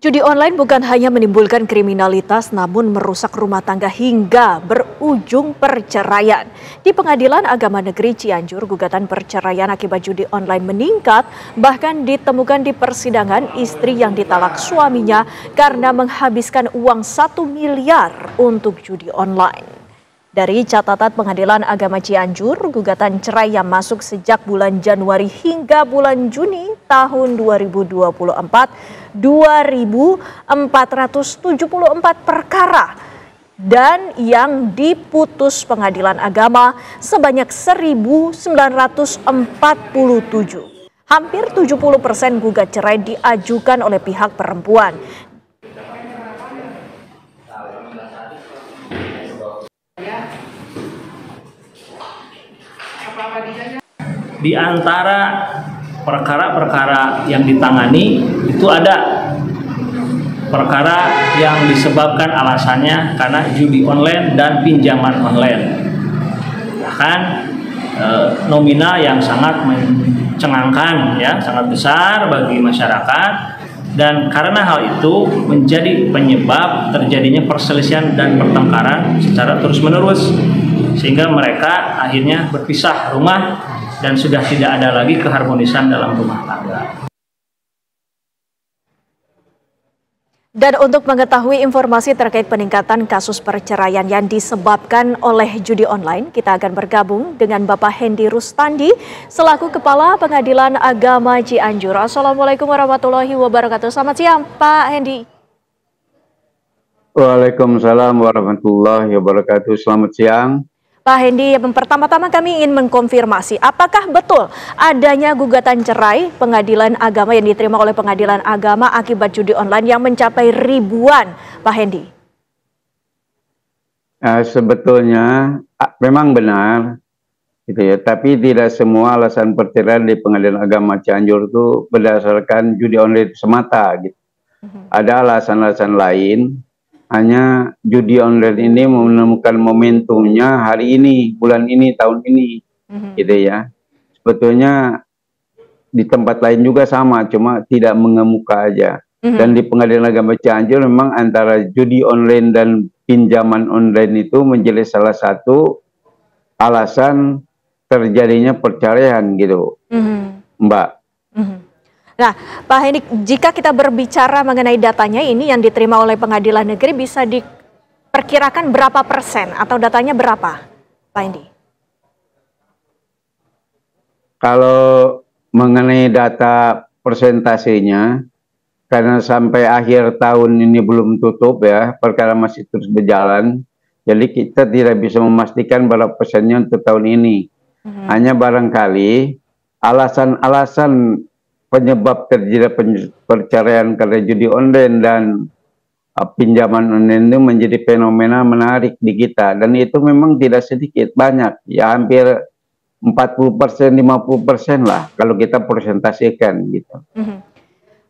Judi online bukan hanya menimbulkan kriminalitas namun merusak rumah tangga hingga berujung perceraian. Di Pengadilan Agama Negeri Cianjur, gugatan perceraian akibat judi online meningkat, bahkan ditemukan di persidangan istri yang ditalak suaminya karena menghabiskan uang 1 miliar untuk judi online. Dari catatan Pengadilan Agama Cianjur, gugatan cerai yang masuk sejak bulan Januari hingga bulan Juni tahun 2024, 2.474 perkara dan yang diputus Pengadilan Agama sebanyak 1.947. Hampir 70% gugat cerai diajukan oleh pihak perempuan. Di antara perkara-perkara yang ditangani itu ada perkara yang disebabkan alasannya karena judi online dan pinjaman online. Bahkan nominal yang sangat mencengangkan, ya, sangat besar bagi masyarakat, dan karena hal itu menjadi penyebab terjadinya perselisihan dan pertengkaran secara terus-menerus, sehingga mereka akhirnya berpisah rumah dan sudah tidak ada lagi keharmonisan dalam rumah tangga. Dan untuk mengetahui informasi terkait peningkatan kasus perceraian yang disebabkan oleh judi online, kita akan bergabung dengan Bapak Hendy Rustandi selaku Kepala Pengadilan Agama Cianjur. Assalamualaikum warahmatullahi wabarakatuh. Selamat siang, Pak Hendy. Waalaikumsalam warahmatullahi wabarakatuh. Selamat siang. Pak Hendy, pertama-tama kami ingin mengkonfirmasi, apakah betul adanya gugatan cerai Pengadilan Agama yang diterima oleh Pengadilan Agama akibat judi online yang mencapai ribuan, Pak Hendy? Sebetulnya memang benar, gitu ya. Tapi tidak semua alasan perceraian di Pengadilan Agama Cianjur itu berdasarkan judi online semata, gitu. Ada alasan-alasan lain. Hanya judi online ini menemukan momentumnya hari ini, bulan ini, tahun ini, gitu ya. Sebetulnya di tempat lain juga sama, cuma tidak mengemuka aja. Dan di Pengadilan Agama Cianjur memang antara judi online dan pinjaman online itu menjadi salah satu alasan terjadinya perceraian, gitu, Mbak. Nah, Pak Hendy, jika kita berbicara mengenai datanya ini yang diterima oleh Pengadilan Negeri, bisa diperkirakan berapa persen atau datanya berapa, Pak Hendy? Kalau mengenai data persentasenya, karena sampai akhir tahun ini belum tutup ya, perkara masih terus berjalan, jadi kita tidak bisa memastikan berapa persennya untuk tahun ini. Hanya barangkali alasan-alasan penyebab terjadi perceraian karena judi online dan pinjaman online itu menjadi fenomena menarik di kita, dan itu memang tidak sedikit, banyak ya, hampir 40%, 50% lah kalau kita persentasikan, gitu.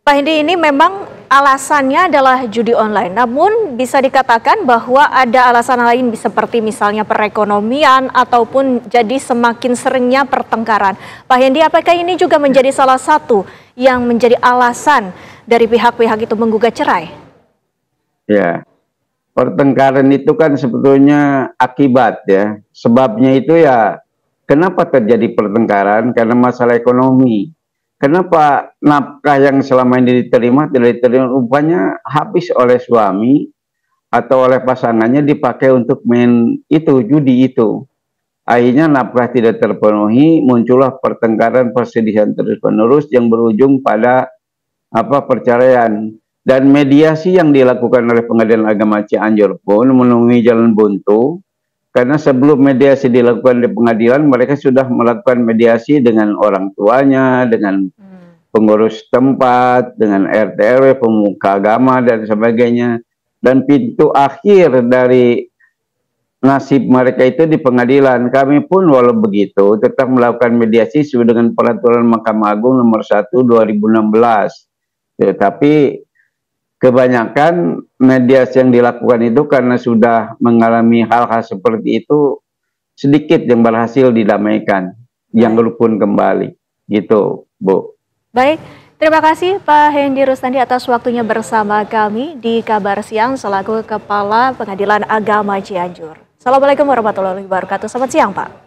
Pak Hendy, ini memang alasannya adalah judi online, namun bisa dikatakan bahwa ada alasan lain seperti misalnya perekonomian ataupun jadi semakin seringnya pertengkaran. Pak Hendy, apakah ini juga menjadi salah satu yang menjadi alasan dari pihak-pihak itu menggugat cerai? Ya, pertengkaran itu kan sebetulnya akibat ya. Sebabnya itu ya, kenapa terjadi pertengkaran? Karena masalah ekonomi. Kenapa nafkah yang selama ini diterima tidak diterima, rupanya habis oleh suami atau oleh pasangannya dipakai untuk main itu, judi itu. Akhirnya nafkah tidak terpenuhi, muncullah pertengkaran, perselisihan terus-menerus yang berujung pada perceraian. Dan mediasi yang dilakukan oleh Pengadilan Agama Cianjur pun menemui jalan buntu, karena sebelum mediasi dilakukan di pengadilan, mereka sudah melakukan mediasi dengan orang tuanya, dengan pengurus tempat, dengan RT RW, pemuka agama, dan sebagainya. Dan pintu akhir dari nasib mereka itu di pengadilan. Kami pun walau begitu tetap melakukan mediasi sesuai dengan peraturan Mahkamah Agung nomor 1 2016. Tetapi kebanyakan mediasi yang dilakukan itu karena sudah mengalami hal-hal seperti itu, sedikit yang berhasil didamaikan, yang rukun kembali, gitu, Bu. Baik, Terima kasih Pak Hendy Rustandi atas waktunya bersama kami di Kabar Siang selaku Kepala Pengadilan Agama Cianjur. Assalamualaikum warahmatullahi wabarakatuh. Selamat siang Pak.